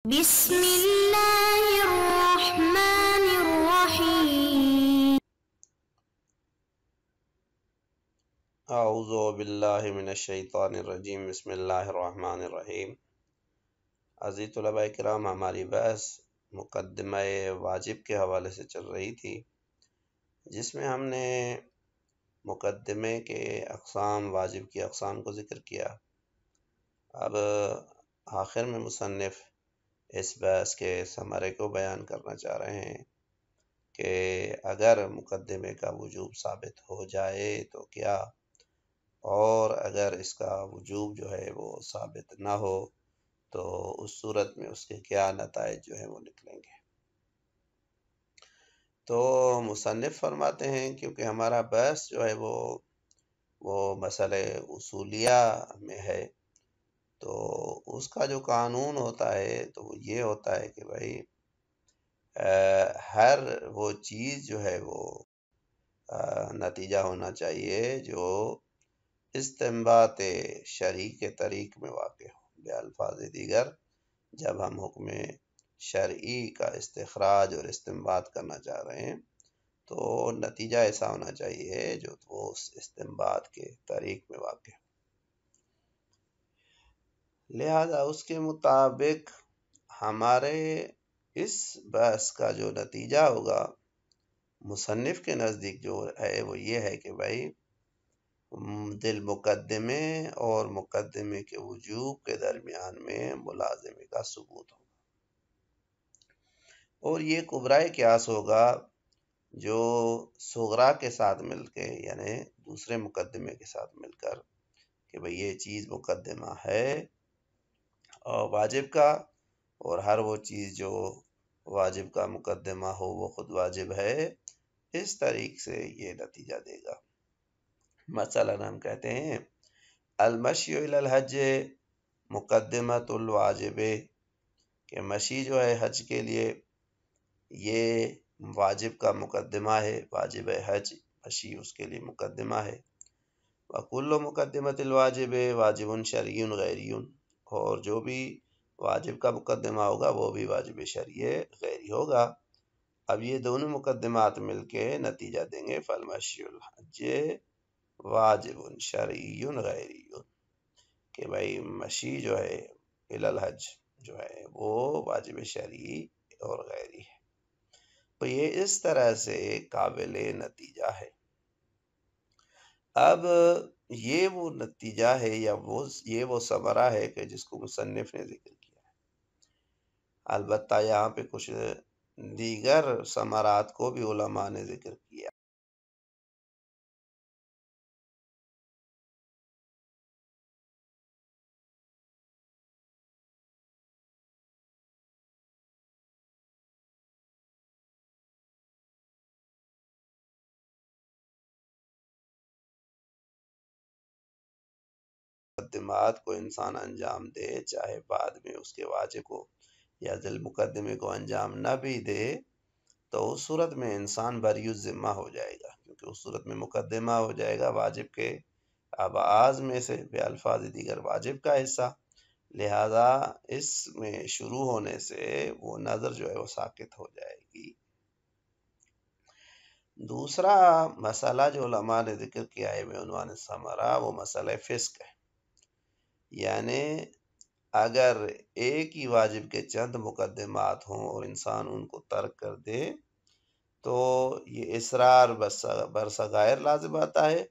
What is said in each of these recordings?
بسم اللہ الرحمن الرحیم اعوذ باللہ من الشیطان الرجیم بسم اللہ الرحمن الرحیم۔ عزیز طلباء کرام، ہماری بحث مقدمہ واجب کے حوالے سے چل رہی تھی، جس میں ہم نے مقدمے کے اقسام، واجب کی اقسام کو ذکر کیا۔ اب آخر میں مصنف اس بحث کے ثمرے کو بیان کرنا چاہ رہے ہیں کہ اگر مقدمے کا وجوب ثابت ہو جائے تو کیا، اور اگر اس کا وجوب جو ہے وہ ثابت نہ ہو تو اس صورت میں اس کے کیا نتائج جو ہیں وہ نکلیں گے۔ تو مصنف فرماتے ہیں کیونکہ ہمارا بحث جو ہے وہ مسئلہ اصولیہ میں ہے، تو اس کا جو قانون ہوتا ہے تو وہ یہ ہوتا ہے کہ بھائی ہر وہ چیز جو ہے وہ نتیجہ ہونا چاہیے جو استنباط شرعی کے طریق میں واقع ہو۔ بالفاظ دیگر، جب ہم حکم شرعی کا استخراج اور استنباط کرنا چاہ رہے ہیں تو نتیجہ ایسا ہونا چاہیے جو وہ استنباط کے طریق میں واقع ہو۔ لہذا اس کے مطابق ہمارے اس بحث کا جو نتیجہ ہوگا مصنف کے نزدیک جو ہے وہ یہ ہے کہ بھائی دل مقدمے اور مقدمے کے وجوب کے درمیان میں ملازمے کا ثبوت ہوگا، اور یہ کبرائے قیاس ہوگا جو صغرا کے ساتھ مل کے، یعنی دوسرے مقدمے کے ساتھ مل کر کہ بھئی یہ چیز مقدمہ ہے اور واجب کا، اور ہر وہ چیز جو واجب کا مقدمہ ہو وہ خود واجب ہے، اس طریق سے یہ نتیجہ دے گا۔ مثلا ہم کہتے ہیں المشی الی الحج مقدمۃ الواجب، کہ مشی جو ہے حج کے لیے یہ واجب کا مقدمہ ہے، واجب حج مشی اس کے لیے مقدمہ ہے۔ وکل مقدمۃ الواجب واجب شرعی غیری، اور جو بھی واجب کا مقدمہ ہوگا وہ بھی واجب شرعی غیری ہوگا۔ اب یہ دونوں مقدمات مل کے نتیجہ دیں گے فالمشی الحج واجب شرعی غیری، کہ بھائی مشی جو ہے الی الحج جو ہے وہ واجب شرعی اور غیری ہے۔ تو یہ اس طرح سے قابل نتیجہ ہے۔ اب یہ وہ نتیجہ ہے یا یہ وہ ثمرہ ہے کہ جس کو مصنف نے ذکر کیا ہے۔ البتہ یہاں پہ کچھ دیگر ثمرات کو بھی علماء نے ذکر کیا۔ مقدمات کو انسان انجام دے، چاہے بعد میں اس کے واجب کو یا ذیل مقدمے کو انجام نہ بھی دے، تو اس صورت میں انسان بری الذمہ ہو جائے گا، کیونکہ اس صورت میں مقدمہ ہو جائے گا واجب کے ابعاض میں سے، بے الفاظ دیگر واجب کا حصہ، لہذا اس میں شروع ہونے سے وہ نظر جو ہے وہ ساقط ہو جائے گی۔ دوسرا مسئلہ جو علماء نے ذکر کیا ہے بعنوان ثمرہ، وہ مسئلہ فسق ہے، یعنی اگر ایک ہی واجب کے چند مقدمات ہوں اور انسان ان کو ترک کر دے تو یہ اصرار برصغائر لازم آتا ہے،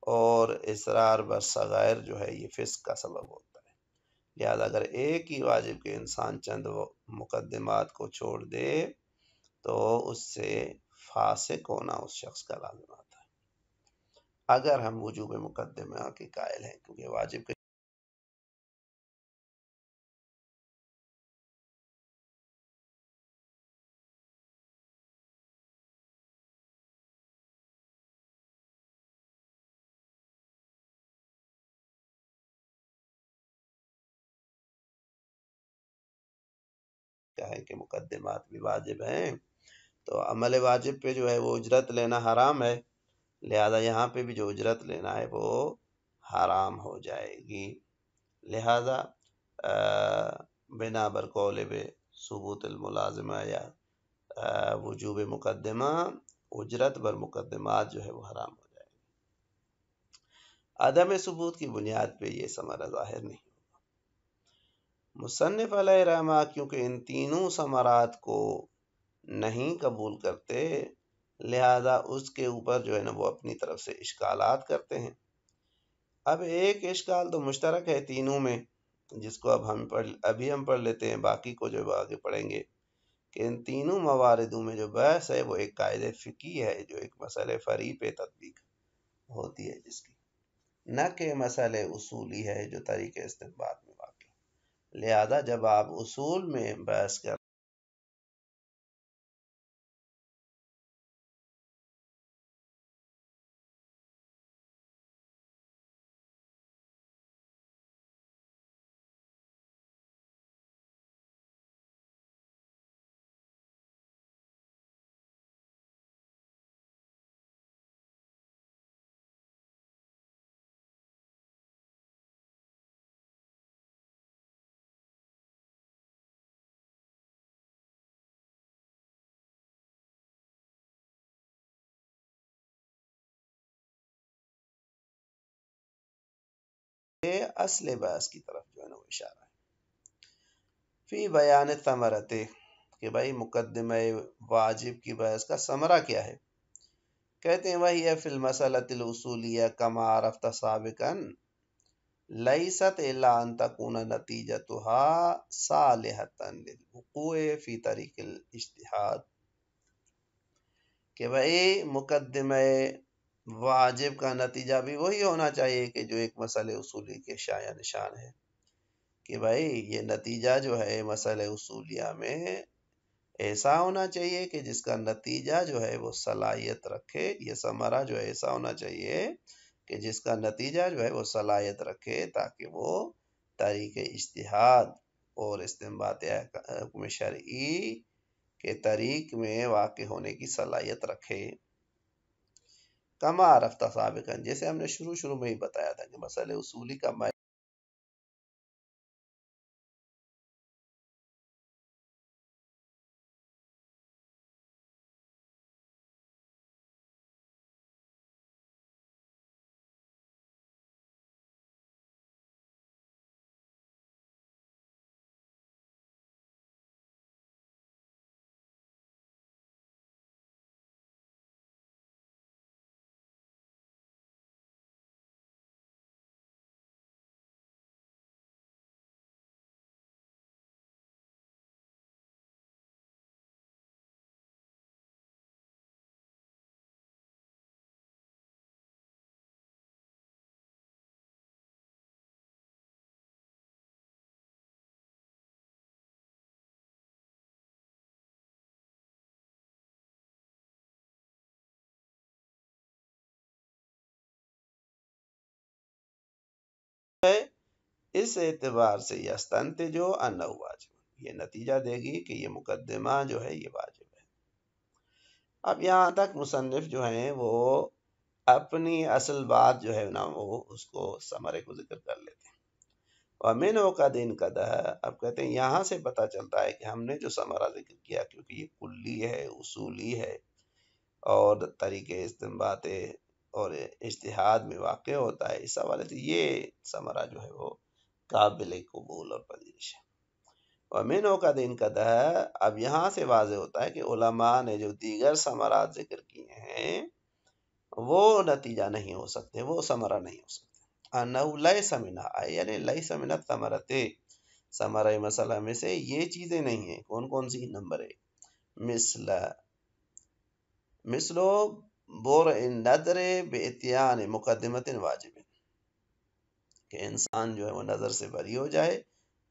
اور اصرار برصغائر جو ہے یہ فسق کا سبب ہوتا ہے۔ لہذا اگر ایک ہی واجب کے انسان چند مقدمات کو چھوڑ دے تو اس سے فاسق ہونا اس شخص کا لازم آتا ہے، اگر ہم وجوب مقدمہ کے قائل ہیں، کیونکہ واجب کے ہے کہ مقدمات بھی واجب ہیں، تو عمل واجب پہ جو ہے وہ اجرت لینا حرام ہے، لہذا یہاں پہ بھی جو اجرت لینا ہے وہ حرام ہو جائے گی۔ لہذا بنا بر قول بے ثبوت الملازمہ یا وجوب مقدمہ، اجرت بر مقدمات جو ہے وہ حرام ہو جائے گی۔ عدم ثبوت کی بنیاد پہ یہ ثمرہ ظاہر نہیں ہوگا۔ مصنف علیہ رحمہ کیونکہ ان تینوں ثمرات کو نہیں قبول کرتے، لہذا اس کے اوپر جو ہے نا وہ اپنی طرف سے اشکالات کرتے ہیں۔ اب ایک اشکال تو مشترک ہے تینوں میں، جس کو ابھی ہم پڑھ لیتے ہیں، باقی کو جو آگے پڑھیں گے، کہ ان تینوں مواردوں میں جو بحث ہے وہ ایک قاعدہ فقہی ہے، جو ایک مسئلہ فرعی پہ تطبیق ہوتی ہے جس کی، نہ کہ مسئلہ اصولی ہے جو طریق استنباط میں واقع ہے۔ لہذا جب آپ اصول میں بحث کر اصل بحث کی طرف جو ہے نا وہ اشارہ ہے۔ فی بیان ثمرت، کہ بھائی مقدمہ واجب کی بحث کا ثمرہ کیا ہے؟ کہتے ہیں وہی ہے فی المسألۃ الاصولیہ کما عرفت سابقا لیست الا ان تکون نتیجتها صالحۃ للوقوع فی طریق الاجتہاد، کہ بھائی مقدمہ واجب کا نتیجہ بھی وہی ہونا چاہیے کہ جو ایک مسئلہ اصولی کے شایع نشان ہے، کہ بھائی یہ نتیجہ جو ہے مسئلہ اصولیہ میں ایسا ہونا چاہیے کہ جس کا نتیجہ جو ہے وہ صلاحیت رکھے، یہ ثمرہ جو ہے ایسا ہونا چاہیے کہ جس کا نتیجہ جو ہے وہ صلاحیت رکھے، تاکہ وہ طریق اجتہاد اور استنباط حکم شرعی کے طریق میں واقع ہونے کی صلاحیت رکھے۔ کما عرفت سابقا، جیسے ہم نے شروع میں ہی بتایا تھا کہ مسئلہ اصولی کا اس اعتبار سے یستنتج انہ واجب، یہ نتیجہ دے گی کہ یہ مقدمہ جو ہے یہ واجب ہے۔ اب یہاں تک مصنف جو ہیں وہ اپنی اصل بات جو ہے نا وہ اس کو ثمرے کو ذکر کر لیتے ہیں۔ وَمِنْ عُقَدٍ قَدَحَ، اب کہتے ہیں یہاں سے پتہ چلتا ہے کہ ہم نے جو ثمرہ ذکر کیا، کیونکہ یہ کلی ہے، اصولی ہے، اور طریقے استنباط اور اجتہاد میں واقع ہوتا ہے، اس حوالے سے یہ ثمرہ جو ہے وہ قابل قبول اور پذیرش ہے۔ وَمِنْ عُقَدٍ قَدَحَ، اب یہاں سے واضح ہوتا ہے کہ علماء نے جو دیگر ثمرات ذکر کیے ہیں وہ نتیجہ نہیں ہو سکتے، وہ ثمرہ نہیں ہو سکتے۔ انہو لیس منہا، یعنی لیس من الثمرۃ، ثمرہ مسئلہ میں سے یہ چیزیں نہیں ہیں۔ کون کون سی؟ نمبر 1 مثلو بور النظر باتیان مقدمت واجب، کہ انسان جو ہے وہ نظر سے بری ہو جائے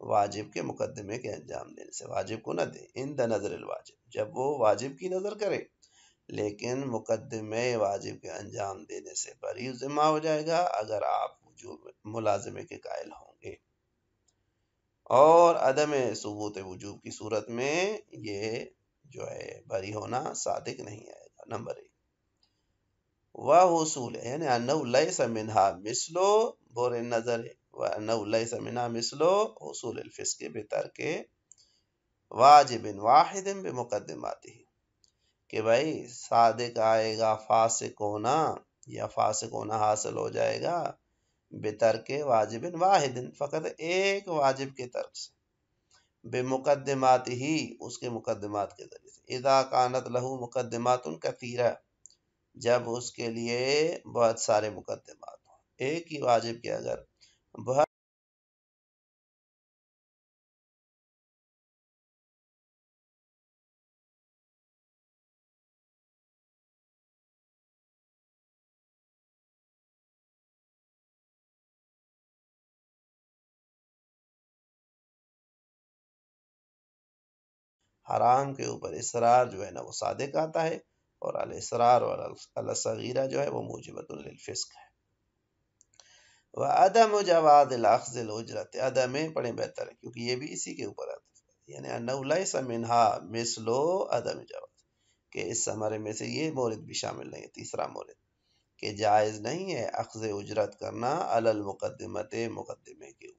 واجب کے مقدمے کے انجام دینے سے، واجب کو نہ دے، عند نظر الواجب، جب وہ واجب کی نظر کرے لیکن مقدمے واجب کے انجام دینے سے بری ذمہ ہو جائے گا اگر آپ ملازمے کے قائل ہوں گے، اور عدم ثبوت وجوب کی صورت میں یہ جو ہے بری ہونا صادق نہیں آئے گا۔ نمبر 1 وحصول، یعنی انہ لیس منہا مثلو بور النظر وَأَنَّهُ لَيْسَ مِنْهَا مِثْلُ حصول الفسق بترک واجب واحد بمقدماته، کہ بھائی صادق آئے گا فاسق ہونا یا فاسق ہونا حاصل ہو جائے گا بترک واجب واحد، فقط ایک واجب کے ترک سے، بمقدمات ہی اس کے مقدمات کے ذریعے سے، اذا کانت لہو مقدمات کثیرہ، جب اس کے لیے بہت سارے مقدمات ہوں، ایک ہی واجب کے اگر بہت حرام کے اوپر اصرار جو ہے نا وہ صادق آتا ہے، اور الاصرار اور الصغیرہ جو ہے وہ موجبۃ للفسق ہے۔ وعدم جواز الاخذ الاجرت، عدم پڑھیں بہتر ہے کیونکہ یہ بھی اسی کے اوپر آتا ہے، یعنی انہ لیس منہا مثل عدم جواز، کہ اس ثمرے میں سے یہ مورد بھی شامل نہیں ہے، تیسرا مورد کہ جائز نہیں ہے اخذ اجرت کرنا علی المقدمت، مقدمے کے اوپر۔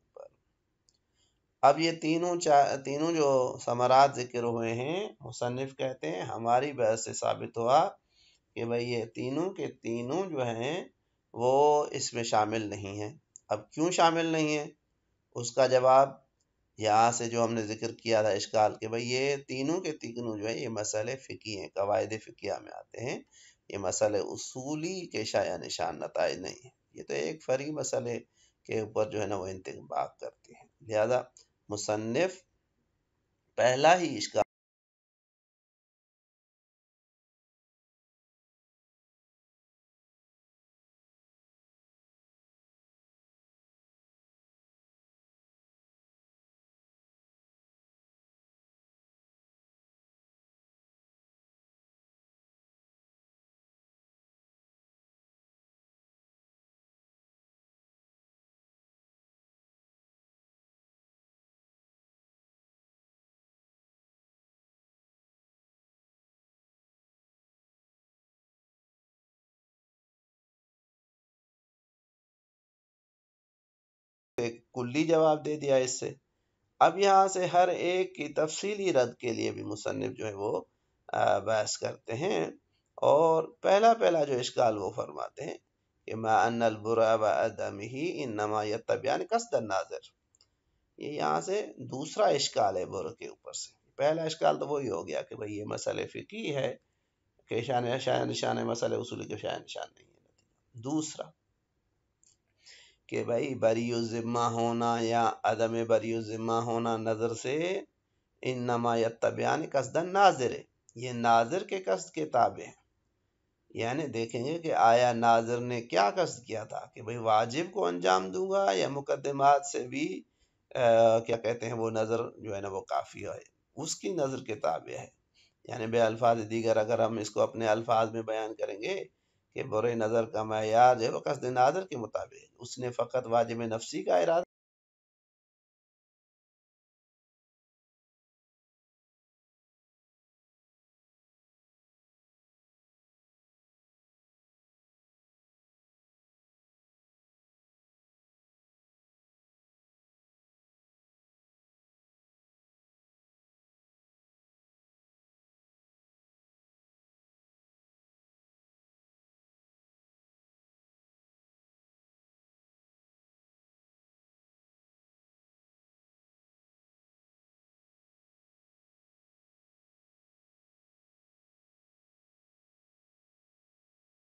اب یہ تینوں جو ثمرات ذکر ہوئے ہیں، مصنف کہتے ہیں ہماری بحث سے ثابت ہوا کہ بھئی یہ تینوں کے تینوں جو ہیں وہ اس میں شامل نہیں ہیں۔ اب کیوں شامل نہیں ہیں اس کا جواب یہاں سے جو ہم نے ذکر کیا تھا اشکال، کہ بھئی یہ تینوں کے تینوں جو ہے یہ مسئلے فقہی ہیں، قواعد فقہیہ میں آتے ہیں، یہ مسئلے اصولی کے شایع نشان نتائج نہیں ہیں، یہ تو ایک فرعی مسئلے کے اوپر جو ہے نا وہ انتباہ کرتے ہیں، لہذا مصنف پہلا ہی اشکال ایک کلی جواب دے دیا اس سے۔ اب یہاں سے ہر ایک کی تفصیلی رد کے لیے بھی مصنف جو ہے وہ بحث کرتے ہیں، اور پہلا جو اشکال وہ فرماتے ہیں کہ ما ان البرء وعدمہ انما یتبعان قصد الناظر، یہ یہاں سے دوسرا اشکال ہے برء کے اوپر سے۔ پہلا اشکال تو وہی ہو گیا کہ بھئی یہ مسئلہ فقہی ہے کہ شایع نشان مسئلہ اصولی کے شایع نشان نہیں ہے۔ دوسرا کہ بھائی بری الذمہ ہونا یا عدم بری الذمہ ہونا نظر سے انما یتبعان قصد الناظر، یہ ناظر کے قصد کے تابع ہیں، یعنی دیکھیں گے کہ آیا ناظر نے کیا قصد کیا تھا کہ بھئی واجب کو انجام دوں گا یا مقدمات سے بھی کیا کہتے ہیں وہ نظر جو ہے نا وہ کافی ہے، اس کی نظر کے تابع ہے، یعنی بے الفاظ دیگر اگر ہم اس کو اپنے الفاظ میں بیان کریں گے کہ برے نظر کا معیار جو ہے وہ قصد ناظر کے مطابق ہے، اس نے فقط واجب نفسی کا ارادہ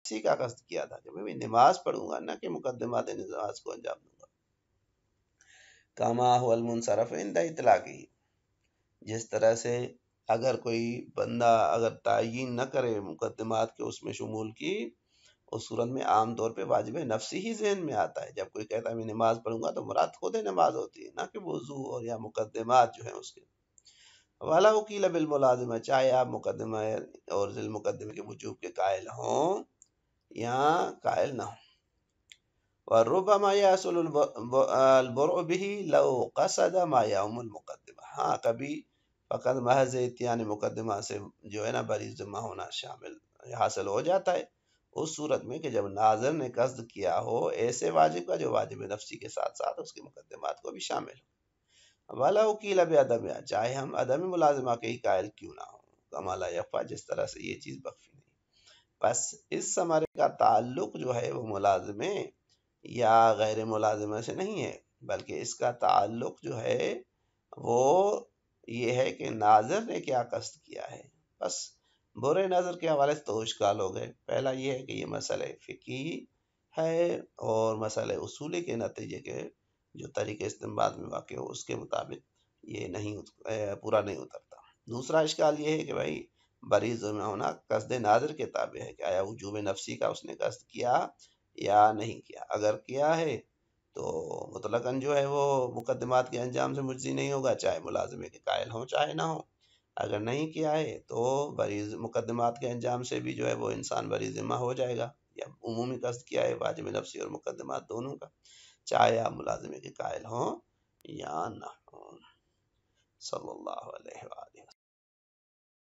اسی کا قصد کیا تھا کہ میں نماز پڑھوں گا نہ کہ مقدمات نماز کو انجام دوں گا۔ کما هو المنصرف عند اطلاقی، جس طرح سے اگر کوئی بندہ اگر تعین نہ کرے مقدمات کے اس میں شمول کی، اس صورت میں عام طور پہ واجب نفسی ہی ذہن میں آتا ہے، جب کوئی کہتا ہے میں نماز پڑھوں گا تو مراد خود نماز ہوتی ہے، نہ کہ وضو اور یا مقدمات جو ہیں اس کے۔ والا وکیل بالملازمہ، چاہے آپ مقدمہ اور ذی المقدمہ کے وجوب کے قائل ہوں یا قائل نہ ہوں۔ وربما يحصل البرء به لو قصد ما يوم المقدمہ، ہاں کبھی فقط محض اتیان مقدمہ سے جو ہے نا بری ذمہ ہونا شامل حاصل ہو جاتا ہے، اس صورت میں کہ جب ناظر نے قصد کیا ہو ایسے واجب کا جو واجب نفسی کے ساتھ ساتھ اس کے مقدمات کو بھی شامل ہو۔ وَلَوْ قِيلَ بِعَدَمِهَا، چاہے ہم عدم ملازمہ کے ہی قائل کیوں نہ ہوں، کما لا یخفیٰ، جس طرح سے یہ چیز مخفی نہیں۔ بس اس ثمرے کا تعلق جو ہے وہ ملازمے یا غیر ملازمہ سے نہیں ہے، بلکہ اس کا تعلق جو ہے وہ یہ ہے کہ ناظر نے کیا قصد کیا ہے۔ بس برے نظر کے حوالے سے تو اشکال ہو گئے۔ پہلا یہ ہے کہ یہ مسئلہ فقہی ہے اور مسئلہ اصولی کے نتیجے کے جو طریقے استنباط میں واقع ہو اس کے مطابق یہ نہیں پورا نہیں اترتا۔ دوسرا اشکال یہ ہے کہ بھائی بری ذمہ ہونا قصد ناظر کے تابع ہے کہ آیا وجوب نفسی کا اس نے قصد کیا یا نہیں کیا۔ اگر کیا ہے تو مطلقاً جو ہے وہ مقدمات کے انجام سے مجزی نہیں ہوگا، چاہے ملازمے کے قائل ہوں چاہے نہ ہوں۔ اگر نہیں کیا ہے تو مقدمات کے انجام سے بھی جو ہے وہ انسان بری ذمہ ہو جائے گا، یا عمومی قصد کیا ہے واجب نفسی اور مقدمات دونوں کا، چاہے آپ ملازمے کے قائل ہوں یا نہ ہوں۔ صلی اللہ علیہ وآلہ